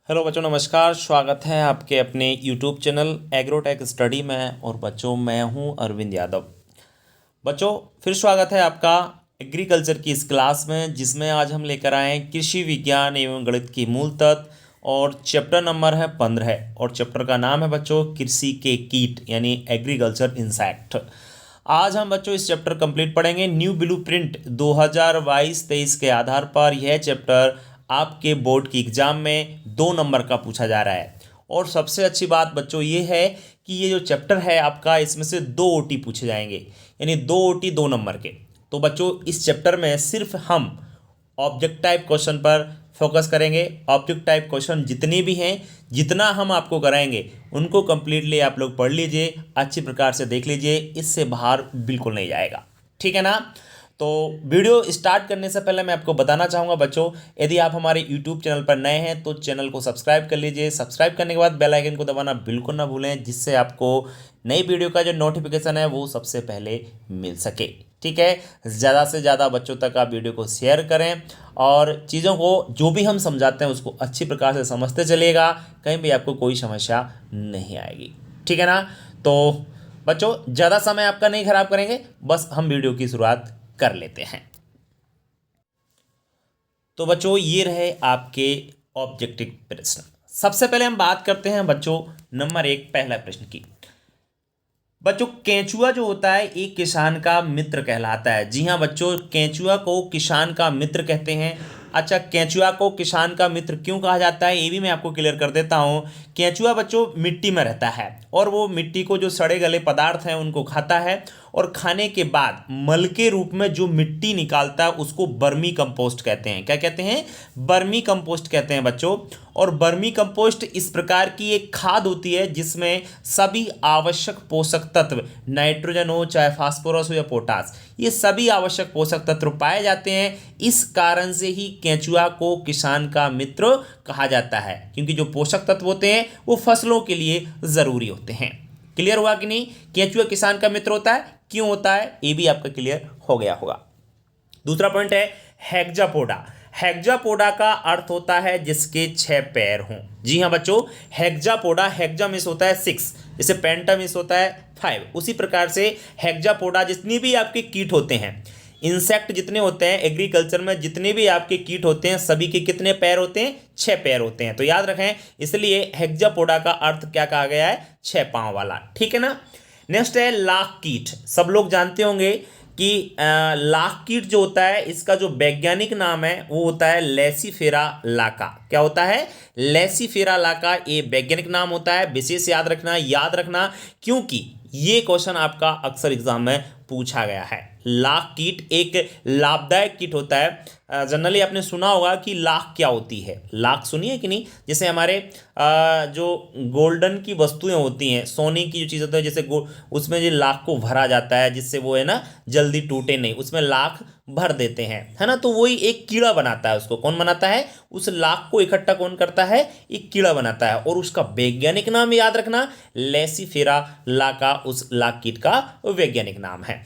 Hello बच्चों, नमस्कार। स्वागत है आपके अपने यूट्यूब चैनल एग्रोटेक स्टडी में। और बच्चों, मैं हूं अरविंद यादव। बच्चों, फिर स्वागत है आपका एग्रीकल्चर की इस क्लास में, जिसमें आज हम लेकर आए हैं कृषि विज्ञान एवं गणित की मूल तत्व। और चैप्टर नंबर है 15 और चैप्टर का नाम है बच्चों कृषि के कीट यानी एग्रीकल्चर इंसेक्ट। आज हम बच्चों इस चैप्टर कंप्लीट पढ़ेंगे। न्यू ब्लूप्रिंट 2022-23 के आधार पर यह चैप्टर आपके बोर्ड की एग्जाम में 2 नंबर का पूछा जा रहा है। और सबसे अच्छी बात बच्चों ये है कि ये जो चैप्टर है आपका, इसमें से 2 ओटी पूछे जाएंगे, यानी 2 ओटी 2 नंबर के। तो बच्चों, इस चैप्टर में सिर्फ हम ऑब्जेक्ट टाइप क्वेश्चन पर फोकस करेंगे। ऑब्जेक्ट टाइप क्वेश्चन जितने भी हैं, जितना हम आपको कराएंगे, उनको कंप्लीटली आप लोग पढ़ लीजिए, अच्छी प्रकार से देख लीजिए, इससे बाहर बिल्कुल नहीं जाएगा। ठीक है ना? तो वीडियो स्टार्ट करने से पहले मैं आपको बताना चाहूँगा बच्चों, यदि आप हमारे यूट्यूब चैनल पर नए हैं तो चैनल को सब्सक्राइब कर लीजिए। सब्सक्राइब करने के बाद बेल आइकन को दबाना बिल्कुल ना भूलें, जिससे आपको नई वीडियो का जो नोटिफिकेशन है वो सबसे पहले मिल सके। ठीक है? ज़्यादा से ज़्यादा बच्चों तक आप वीडियो को शेयर करें और चीज़ों को जो भी हम समझाते हैं उसको अच्छी प्रकार से समझते चलिएगा, कहीं भी आपको कोई समस्या नहीं आएगी। ठीक है ना? तो बच्चों, ज़्यादा समय आपका नहीं खराब करेंगे, बस हम वीडियो की शुरुआत कर लेते हैं। तो बच्चों, ये रहे आपके ऑब्जेक्टिव प्रश्न। सबसे पहले हम बात करते हैं बच्चों नंबर 1 पहला प्रश्न की। बच्चों, केंचुआ जो होता है एक किसान का मित्र कहलाता है। जी हाँ बच्चों, केंचुआ को किसान का मित्र कहते हैं। अच्छा, केंचुआ को किसान का मित्र क्यों कहा जाता है ये भी मैं आपको क्लियर कर देता हूँ। केंचुआ बच्चों मिट्टी में रहता है और वो मिट्टी को जो सड़े गले पदार्थ हैं उनको खाता है, और खाने के बाद मल के रूप में जो मिट्टी निकालता है उसको बर्मी कंपोस्ट कहते हैं। क्या कहते हैं? बर्मी कंपोस्ट कहते हैं बच्चों। और बर्मी कंपोस्ट इस प्रकार की एक खाद होती है जिसमें सभी आवश्यक पोषक तत्व, नाइट्रोजन हो चाहे फास्फोरस हो या पोटास, ये सभी आवश्यक पोषक तत्व पाए जाते हैं। इस कारण से ही केंचुआ को किसान का मित्र कहा जाता है, क्योंकि जो पोषक तत्व होते हैं वो फसलों के लिए जरूरी होते हैं। क्लियर हुआ कि नहीं? केंचुआ किसान का मित्र होता है, क्यों होता है ये भी आपका क्लियर हो गया होगा। दूसरा पॉइंट है हेक्सापोडा। हेक्सापोडा का अर्थ होता है जिसके 6 पैर हों। जी हाँ बच्चों, हेक्सापोडा, हेक्सा मिस होता है 6, जैसे पेंटा मिस होता है 5, उसी प्रकार से हेक्सापोडा जितनी भी आपके कीट होते हैं, इंसेक्ट जितने होते हैं एग्रीकल्चर में, जितने भी आपके कीट होते हैं, सभी के कितने पैर होते हैं? 6 पैर होते हैं। तो याद रखें, इसलिए हेक्सापोडा का अर्थ क्या कहा गया है? 6 पांव वाला। ठीक है ना? नेक्स्ट है लाख कीट। सब लोग जानते होंगे कि लाख कीट जो होता है इसका जो वैज्ञानिक नाम है वो होता है लेसिफेरा लाका। क्या होता है? लेसिफेरा लाका, ये वैज्ञानिक नाम होता है। विशेष याद रखना, क्योंकि ये क्वेश्चन आपका अक्सर एग्जाम में पूछा गया है। लाख कीट एक लाभदायक कीट होता है। जनरली आपने सुना होगा कि लाख क्या होती है। लाख सुनिए कि नहीं? जैसे हमारे जो गोल्डन की वस्तुएं होती हैं, सोने की जो चीज़ होती है, जैसे उसमें जो लाख को भरा जाता है जिससे वो है ना जल्दी टूटे नहीं, उसमें लाख भर देते हैं, है ना? तो वही एक कीड़ा बनाता है। उसको कौन बनाता है? उस लाख को इकट्ठा कौन करता है? एक कीड़ा बनाता है। और उसका वैज्ञानिक नाम याद रखना, लेसिफेरा लाका उस लाख कीट का वैज्ञानिक नाम है।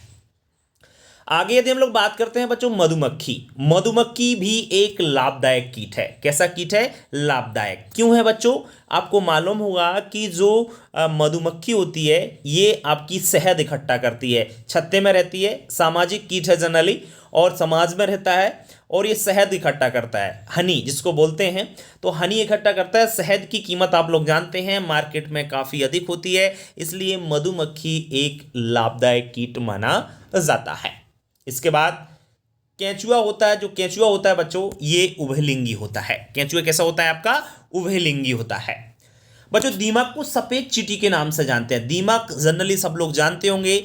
आगे यदि हम लोग बात करते हैं बच्चों मधुमक्खी। मधुमक्खी भी एक लाभदायक कीट है। कैसा कीट है? लाभदायक। क्यों है बच्चों? आपको मालूम होगा कि जो मधुमक्खी होती है ये आपकी शहद इकट्ठा करती है, छत्ते में रहती है, सामाजिक कीट है जनरली, और समाज में रहता है, और ये शहद इकट्ठा करता है, हनी जिसको बोलते हैं। तो हनी इकट्ठा करता है। शहद की कीमत आप लोग जानते हैं मार्केट में काफ़ी अधिक होती है, इसलिए मधुमक्खी एक लाभदायक कीट माना जाता है। इसके बाद केंचुआ होता है। जो केंचुआ होता है बच्चों ये उभयलिंगी होता है। केंचुआ कैसा होता है आपका? उभयलिंगी होता है। बच्चों, दीमक को सफेद चींटी के नाम से जानते हैं। दीमक जनरली सब लोग जानते होंगे,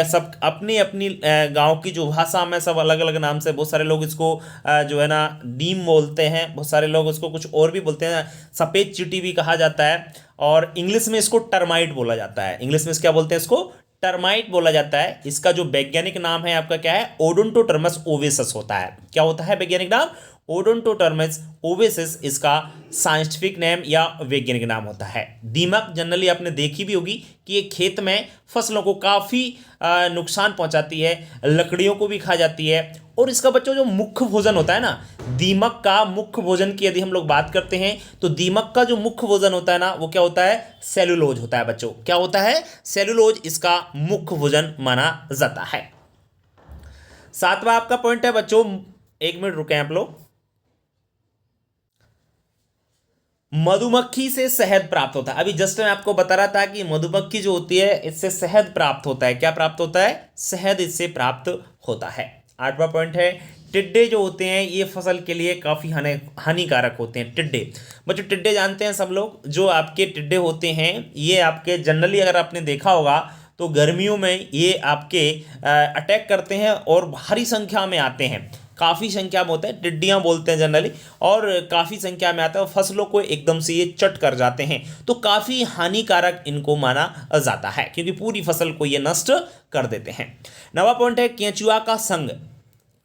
सब अपनी अपनी गांव की जो भाषा में सब अलग अलग नाम से, बहुत सारे लोग इसको जो है ना डीम बोलते हैं, बहुत सारे लोग इसको कुछ और भी बोलते हैं, सफ़ेद चींटी भी कहा जाता है, और इंग्लिश में इसको टर्माइट बोला जाता है। इंग्लिश में क्या बोलते हैं? इसको टर्माइट बोला जाता है। इसका जो वैज्ञानिक नाम है आपका क्या है? ओडोंटोटर्मस ओवेसस होता है। क्या होता है वैज्ञानिक नाम? ओडोंटोटर्मस ओवेसिस इसका साइंटिफिक नेम या वैज्ञानिक नाम होता है। दीमक जनरली आपने देखी भी होगी कि ये खेत में फसलों को काफ़ी नुकसान पहुंचाती है, लकड़ियों को भी खा जाती है। और इसका बच्चों जो मुख्य भोजन होता है ना, दीमक का मुख्य भोजन की यदि हम लोग बात करते हैं तो दीमक का जो मुख्य भोजन होता है ना वो क्या होता है, सेलुलोज होता है बच्चों। क्या होता है, सेलुलोज इसका मुख्य भोजन माना जाता है। सातवां आपका पॉइंट है बच्चों, 1 मिनट रुके आप लोग। मधुमक्खी से शहद प्राप्त होता है। अभी जस्ट मैं आपको बता रहा था कि मधुमक्खी जो होती है इससे शहद प्राप्त होता है। क्या प्राप्त होता है, शहद इससे प्राप्त होता है। 8वां पॉइंट है, टिड्डे जो होते हैं ये फसल के लिए काफ़ी हानिकारक होते हैं। टिड्डे बच्चों, टिड्डे जानते हैं सब लोग, जो आपके टिड्डे होते हैं ये आपके जनरली अगर आपने देखा होगा तो गर्मियों में ये आपके अटैक करते हैं और भारी संख्या में आते हैं, काफ़ी संख्या में होते हैं, टिड्डियाँ बोलते हैं जनरली, और काफ़ी संख्या में आते हैं और फसलों को एकदम से ये चट कर जाते हैं। तो काफ़ी हानिकारक इनको माना जाता है क्योंकि पूरी फसल को ये नष्ट कर देते हैं। 9वां पॉइंट है, केंचुआ का संघ।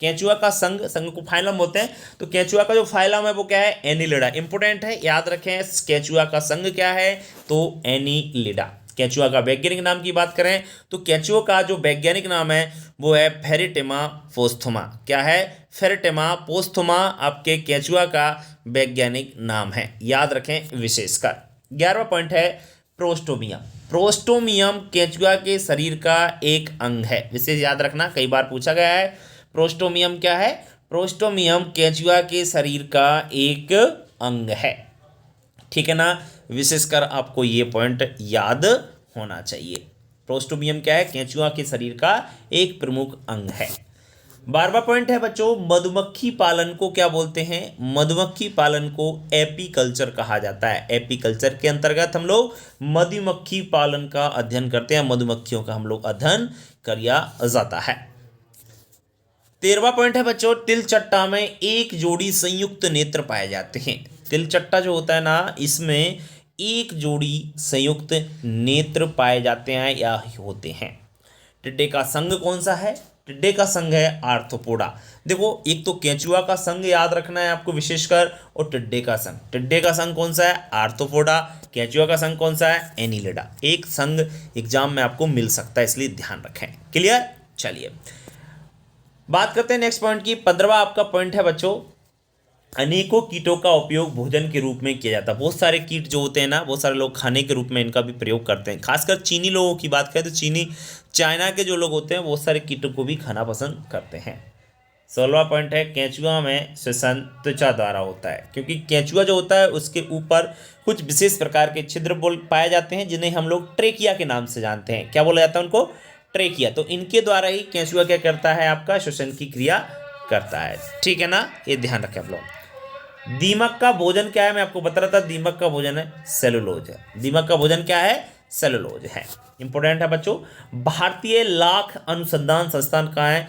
केंचुआ का संघ, संघ को फाइलम होते हैं, तो केंचुआ का जो फाइलम है वो क्या है, एनीलिडा। इंपोर्टेंट है, याद रखें केंचुआ का संघ क्या है, तो एनीलिडा। केंचुआ का वैज्ञानिक नाम की बात करें तो केंचुआ का जो वैज्ञानिक नाम है वो है फेरिटेमा पोस्थुमा। क्या है, फेरिटेमा पोस्थुमा आपके केंचुआ का वैज्ञानिक नाम है, याद रखें विशेषकर। 11वां पॉइंट है, प्रोस्टोमियम। प्रोस्टोमियम केंचुआ के शरीर का एक अंग है, विशेष याद रखना, कई बार पूछा गया है। प्रोस्टोमियम क्या है, प्रोस्टोमियम केंचुआ के शरीर का एक अंग है, ठीक है ना। विशेषकर आपको ये पॉइंट याद होना चाहिए। प्रोस्टोमियम क्या है, केंचुआ के शरीर का एक प्रमुख अंग है। 12वां पॉइंट है बच्चों, मधुमक्खी पालन को क्या बोलते हैं, मधुमक्खी पालन को एपीकल्चर कहा जाता है। एपीकल्चर के अंतर्गत हम लोग मधुमक्खी पालन का अध्ययन करते हैं, मधुमक्खियों का हम लोग अध्ययन किया जाता है। 13वां पॉइंट है बच्चों, तिलचट्टा में एक जोड़ी संयुक्त नेत्र पाए जाते हैं। तिलचट्टा जो होता है ना इसमें एक जोड़ी संयुक्त नेत्र पाए जाते हैं या होते हैं। टिड्डे का संघ कौन सा है, टिड्डे का संघ है आर्थ्रोपोडा। देखो एक तो केंचुआ का संघ याद रखना है आपको विशेषकर, और टिड्डे का संघ। टिड्डे का संघ कौन सा है, आर्थ्रोपोडा। केंचुआ का संघ कौन सा है, एनीलिडा। एक संघ एग्जाम में आपको मिल सकता है, इसलिए ध्यान रखें। क्लियर, चलिए बात करते हैं नेक्स्ट पॉइंट की। 15वां आपका पॉइंट है बच्चों, अनेकों कीटों का उपयोग भोजन के रूप में किया जाता है। बहुत सारे कीट जो होते हैं ना, बहुत सारे लोग खाने के रूप में इनका भी प्रयोग करते हैं। खासकर चीनी लोगों की बात करें तो चीनी चाइना के जो लोग होते हैं बहुत सारे कीटों को भी खाना पसंद करते हैं। 16वां पॉइंट है, केंचुआ में श्वसन त्वचा द्वारा होता है, क्योंकि केंचुआ जो होता है उसके ऊपर कुछ विशेष प्रकार के छिद्र पाए जाते हैं जिन्हें हम लोग ट्रेकिया के नाम से जानते हैं। क्या बोला जाता है उनको, ट्रेकिया। तो इनके द्वारा ही केंचुआ क्या करता है, आपका श्वसन की क्रिया करता है, ठीक है ना, ये ध्यान रखें आप लोग। दीमक का भोजन क्या है, मैं आपको बता रहा था, दीमक का भोजन है सेलुलोज है। दीमक का भोजन क्या है, सेलुलोज है। इंपोर्टेंट है बच्चों। भारतीय लाख अनुसंधान संस्थान कहाँ है,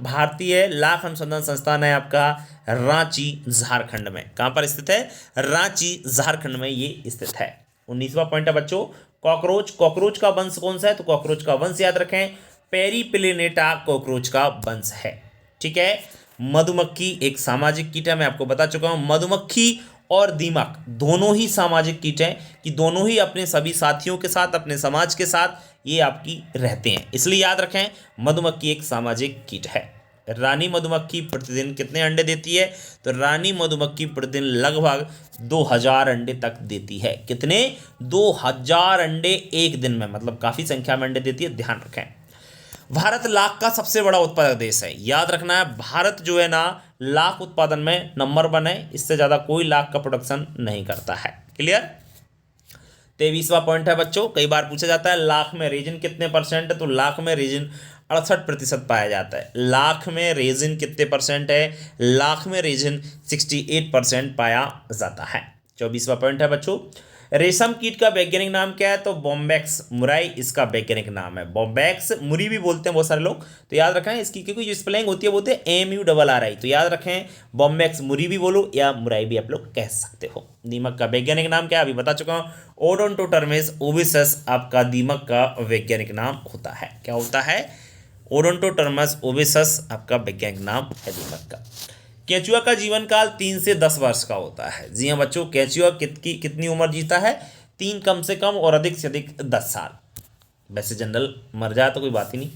भारतीय लाख अनुसंधान संस्थान है आपका रांची झारखंड में। कहाँ पर स्थित है, रांची झारखंड में ये स्थित है। 19वां पॉइंट है बच्चों, कॉकरोच। कॉकरोच का वंश कौन सा है, तो कॉकरोच का वंश याद रखें पेरीप्लेनेटा कॉकरोच का वंश है, ठीक है। मधुमक्खी एक सामाजिक कीट है, मैं आपको बता चुका हूं। मधुमक्खी और दीमक दोनों ही सामाजिक कीट हैं, कि दोनों ही अपने सभी साथियों के साथ, अपने समाज के साथ ये आपकी रहते हैं, इसलिए याद रखें मधुमक्खी एक सामाजिक कीट है। रानी मधुमक्खी प्रतिदिन कितने अंडे देती है, तो रानी मधुमक्खी प्रतिदिन लगभग 2000 अंडे तक देती है। कितने, 2000 अंडे एक दिन में, मतलब काफ़ी संख्या में अंडे देती है, ध्यान रखें। भारत लाख का सबसे बड़ा उत्पादक देश है, याद रखना है। भारत जो है ना लाख उत्पादन में नंबर 1 है, इससे ज़्यादा कोई लाख का प्रोडक्शन नहीं करता है। क्लियर। 23वां पॉइंट है बच्चों, कई बार पूछा जाता है लाख में रेजिन कितने परसेंट है, तो लाख में रेजिन 68% पाया जाता है। लाख में रेजिन कितने परसेंट है, लाख में रेजिन 68% पाया जाता है। 24वां पॉइंट है बच्चों, रेशम कीट का वैज्ञानिक नाम क्या है, तो बॉम्बैक्स मुराई इसका वैज्ञानिक नाम है। बॉम्बैक्स मुरी भी बोलते हैं बहुत सारे लोग, तो याद रखें इसकी क्योंकि जो स्पेलिंग होती है बोलते हैं MURRI, तो याद रखें बॉम्बैक्स मुरी भी बोलो या मुराई भी आप लोग कह सकते हो। दीमक का वैज्ञानिक नाम क्या है, अभी बता चुका हूँ, ओडोंटोटर्मेस ओविसस आपका दीमक का वैज्ञानिक नाम होता है। क्या होता है, ओडोंटोटर्मस ओविसस आपका वैज्ञानिक नाम है दीमक का। केंचुआ का जीवन काल 3 से 10 वर्ष का होता है। जी हाँ बच्चों, केंचुआ कितनी उम्र जीता है? 3 कम से कम और अधिक से अधिक 10 साल। वैसे जनरल मर जाए तो कोई बात ही नहीं।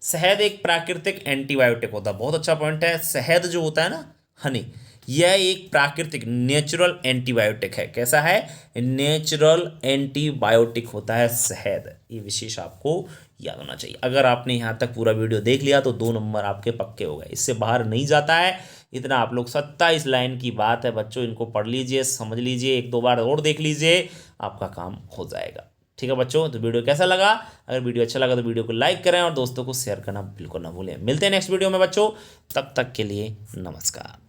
शहद एक प्राकृतिक एंटीबायोटिक होता है। बहुत अच्छा पॉइंट है। शहद जो होता है ना, हनी, यह एक प्राकृतिक नेचुरल एंटीबायोटिक है। कैसा है? नेचुरल एंटीबायोटिक होता है शहद। ये विशेष आपको याद होना चाहिए। अगर आपने यहाँ तक पूरा वीडियो देख लिया तो 2 नंबर आपके पक्के हो गए, इससे बाहर नहीं जाता है। इतना आप लोग 27 लाइन की बात है बच्चों, इनको पढ़ लीजिए, समझ लीजिए, 1-2 बार और देख लीजिए, आपका काम हो जाएगा। ठीक है बच्चों, तो वीडियो कैसा लगा? अगर वीडियो अच्छा लगा तो वीडियो को लाइक करें और दोस्तों को शेयर करना बिल्कुल ना भूलें। मिलते हैं नेक्स्ट वीडियो में बच्चों, तब तक के लिए नमस्कार।